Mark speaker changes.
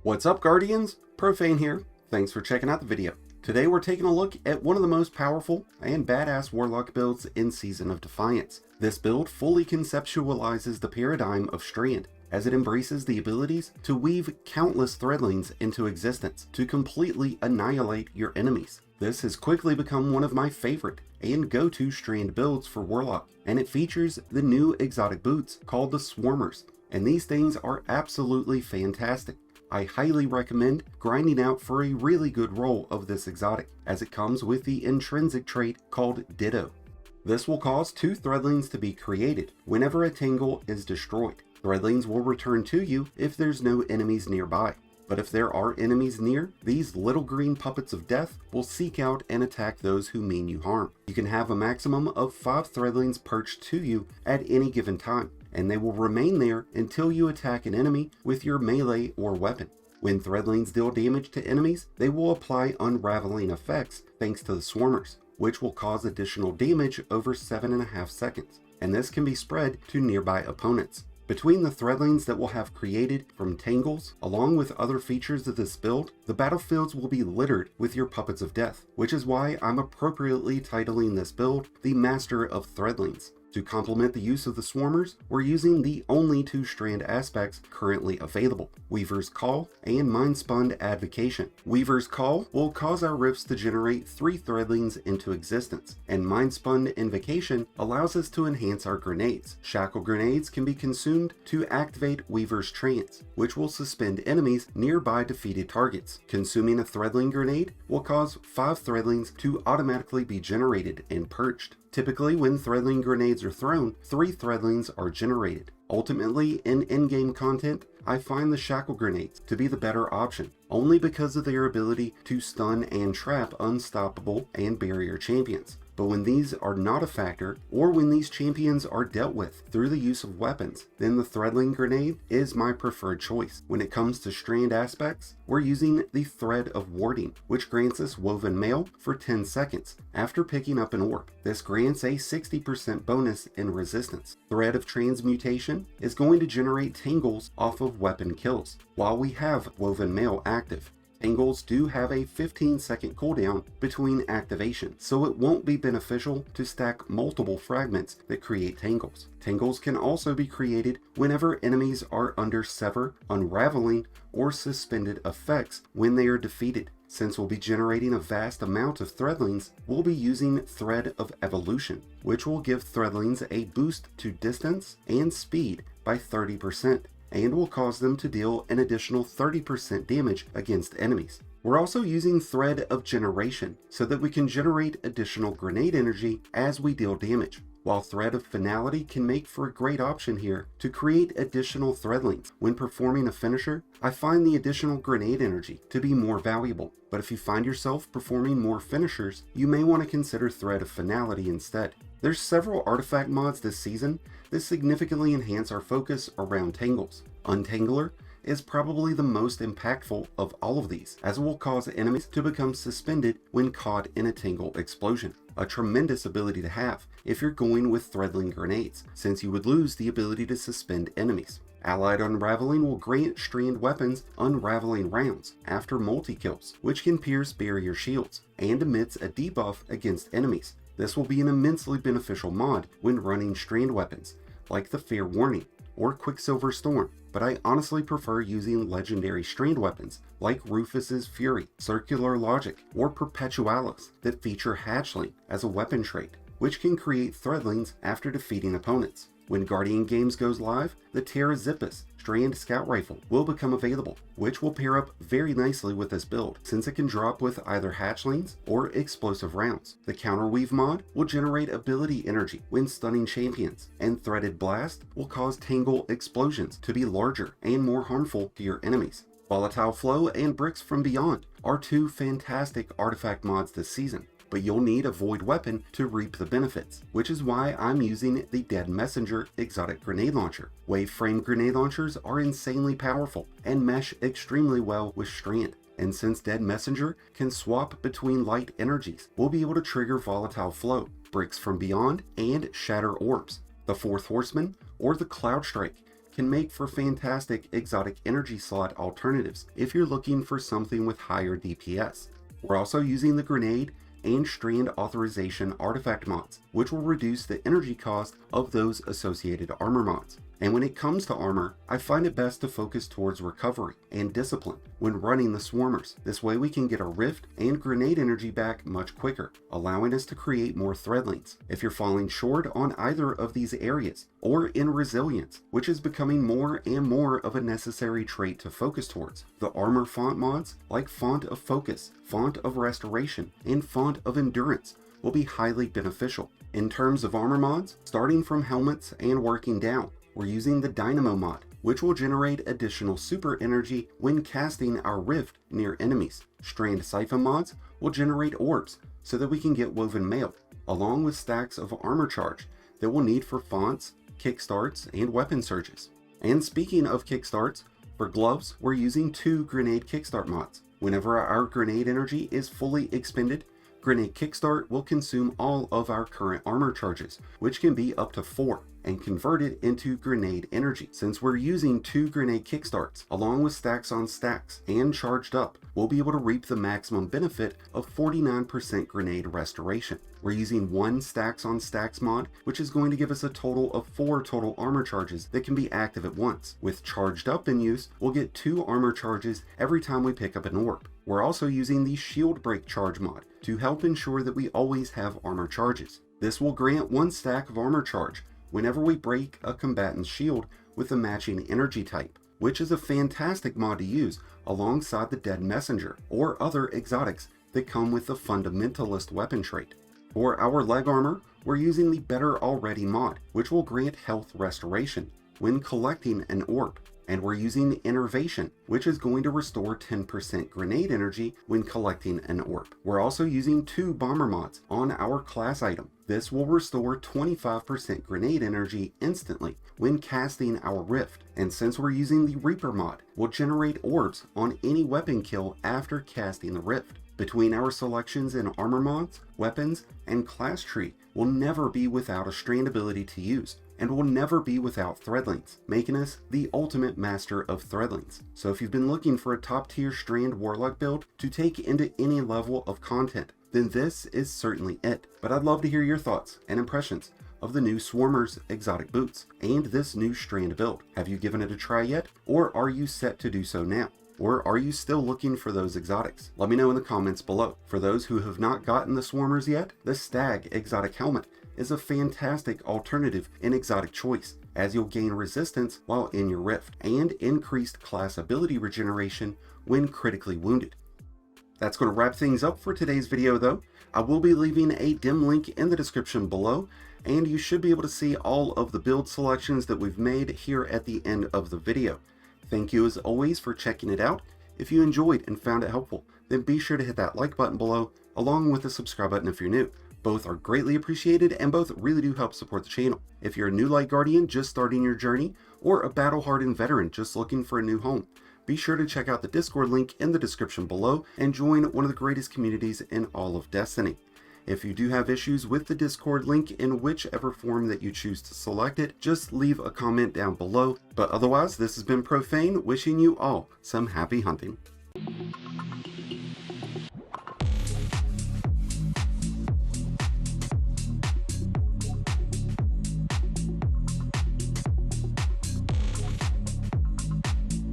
Speaker 1: What's up, Guardians? Profane here. Thanks for checking out the video. Today we're taking a look at one of the most powerful and badass Warlock builds in Season of Defiance. This build fully conceptualizes the paradigm of Strand, as it embraces the abilities to weave countless threadlings into existence to completely annihilate your enemies. This has quickly become one of my favorite and go-to Strand builds for Warlock, and it features the new exotic boots called the Swarmers, and these things are absolutely fantastic. I highly recommend grinding out for a really good roll of this exotic, as it comes with the intrinsic trait called Ditto. This will cause 2 threadlings to be created whenever a tangle is destroyed. Threadlings will return to you if there's no enemies nearby, but if there are enemies near, these little green puppets of death will seek out and attack those who mean you harm. You can have a maximum of 5 threadlings perched to you at any given time, and they will remain there until you attack an enemy with your melee or weapon. When threadlings deal damage to enemies, they will apply unraveling effects thanks to the Swarmers, which will cause additional damage over 7.5 seconds, and this can be spread to nearby opponents. Between the threadlings that we'll have created from tangles, along with other features of this build, the battlefields will be littered with your puppets of death, which is why I'm appropriately titling this build the Master of Threadlings. To complement the use of the Swarmers, we're using the only 2 Strand aspects currently available, Weaver's Call and Mind-Spun Advocation. Weaver's Call will cause our rifts to generate 3 threadlings into existence, and Mind-Spun Invocation allows us to enhance our grenades. Shackle grenades can be consumed to activate Weaver's Trance, which will suspend enemies nearby defeated targets. Consuming a threadling grenade will cause 5 threadlings to automatically be generated and purged. Typically, when threadling grenades are thrown, 3 threadlings are generated. Ultimately, in in-game content, I find the shackle grenades to be the better option, only because of their ability to stun and trap unstoppable and barrier champions. But when these are not a factor, or when these champions are dealt with through the use of weapons, then the threadling grenade is my preferred choice. When it comes to Strand aspects, we're using the Thread of Warding, which grants us Woven Mail for 10 seconds after picking up an orb. This grants a 60% bonus in resistance. Thread of Transmutation is going to generate tangles off of weapon kills, while we have Woven Mail active. Tangles do have a 15-second cooldown between activation, so it won't be beneficial to stack multiple fragments that create tangles. Tangles can also be created whenever enemies are under Sever, Unraveling, or Suspended effects when they are defeated. Since we'll be generating a vast amount of threadlings, we'll be using Thread of Evolution, which will give threadlings a boost to distance and speed by 30%. and will cause them to deal an additional 30% damage against enemies. We're also using Thread of Generation so that we can generate additional grenade energy as we deal damage. While Thread of Finality can make for a great option here to create additional threadlings when performing a finisher, I find the additional grenade energy to be more valuable. But if you find yourself performing more finishers, you may want to consider Thread of Finality instead. There's several artifact mods this season that significantly enhance our focus around tangles. Untangler is probably the most impactful of all of these, as it will cause enemies to become suspended when caught in a tangle explosion. A tremendous ability to have if you're going with threadling grenades, since you would lose the ability to suspend enemies. Allied Unraveling will grant Strand weapons unraveling rounds after multi-kills, which can pierce barrier shields, and emits a debuff against enemies. This will be an immensely beneficial mod when running Strand weapons, like the Fair Warning or Quicksilver Storm, but I honestly prefer using legendary Strand weapons like Rufus's Fury, Circular Logic, or Perpetualis that feature Hatchling as a weapon trait, which can create threadlings after defeating opponents. When Guardian Games goes live, the Terra Zippus Strand Scout Rifle will become available, which will pair up very nicely with this build, since it can drop with either hatchlings or explosive rounds. The Counterweave mod will generate ability energy when stunning champions, and Threaded Blast will cause tangle explosions to be larger and more harmful to your enemies. Volatile Flow and Bricks from Beyond are 2 fantastic artifact mods this season, but you'll need a Void Weapon to reap the benefits, which is why I'm using the Dead Messenger exotic grenade launcher. Wave frame grenade launchers are insanely powerful and mesh extremely well with Strand, and since Dead Messenger can swap between light energies, we'll be able to trigger Volatile Flow, Bricks from Beyond, and Shatter Orbs. The Fourth Horseman, or the Cloud Strike, can make for fantastic exotic energy slot alternatives if you're looking for something with higher DPS. We're also using the grenade and strand authorization artifact mods, which will reduce the energy cost of those associated armor mods. And when it comes to armor, I find it best to focus towards recovery and discipline when running the swarmers. This way we can get our rift and grenade energy back much quicker, allowing us to create more threadlings. If you're falling short on either of these areas, or in resilience, which is becoming more and more of a necessary trait to focus towards, the armor font mods like Font of Focus, Font of Restoration, and Font of Endurance will be highly beneficial. In terms of armor mods, starting from helmets and working down, we're using the Dynamo mod, which will generate additional super energy when casting our rift near enemies. Strand Siphon mods will generate orbs so that we can get woven mail, along with stacks of armor charge that we'll need for fonts, kickstarts, and weapon surges. And speaking of kickstarts, for gloves, we're using 2 grenade kickstart mods. Whenever our grenade energy is fully expended, Grenade Kickstart will consume all of our current armor charges, which can be up to 4, and convert it into grenade energy. Since we're using 2 grenade kickstarts, along with stacks on stacks, and charged up, we'll be able to reap the maximum benefit of 49% grenade restoration. We're using 1 stacks on stacks mod, which is going to give us a total of 4 total armor charges that can be active at once. With charged up in use, we'll get 2 armor charges every time we pick up an orb. We're also using the Shield Break Charge mod to help ensure that we always have armor charges. This will grant 1 stack of armor charge whenever we break a combatant's shield with a matching energy type, which is a fantastic mod to use alongside the Dead Messenger or other exotics that come with the Fundamentalist weapon trait. For our leg armor, we're using the Better Already mod, which will grant health restoration when collecting an orb. And we're using Innervation, which is going to restore 10% grenade energy when collecting an orb. We're also using 2 bomber mods on our class item. This will restore 25% grenade energy instantly when casting our rift. And since we're using the Reaper mod, we'll generate orbs on any weapon kill after casting the rift. Between our selections in armor mods, weapons, and class tree, we'll never be without a strand ability to use, and will never be without threadlings, making us the ultimate master of threadlings. So if you've been looking for a top tier Strand Warlock build to take into any level of content, then this is certainly it. But I'd love to hear your thoughts and impressions of the new Swarmers exotic boots and this new Strand build. Have you given it a try yet, or are you set to do so now? Or are you still looking for those exotics? Let me know in the comments below. For those who have not gotten the Swarmers yet, the Stag exotic helmet is a fantastic alternative and exotic choice, as you'll gain resistance while in your rift, and increased class ability regeneration when critically wounded. That's going to wrap things up for today's video though. I will be leaving a dim link in the description below, and you should be able to see all of the build selections that we've made here at the end of the video. Thank you as always for checking it out. If you enjoyed and found it helpful, then be sure to hit that like button below, along with the subscribe button if you're new. Both are greatly appreciated and both really do help support the channel. If you're a new Light Guardian just starting your journey, or a battle-hardened veteran just looking for a new home, be sure to check out the Discord link in the description below and join one of the greatest communities in all of Destiny. If you do have issues with the Discord link in whichever form that you choose to select it, just leave a comment down below. But otherwise, this has been Profane, wishing you all some happy hunting.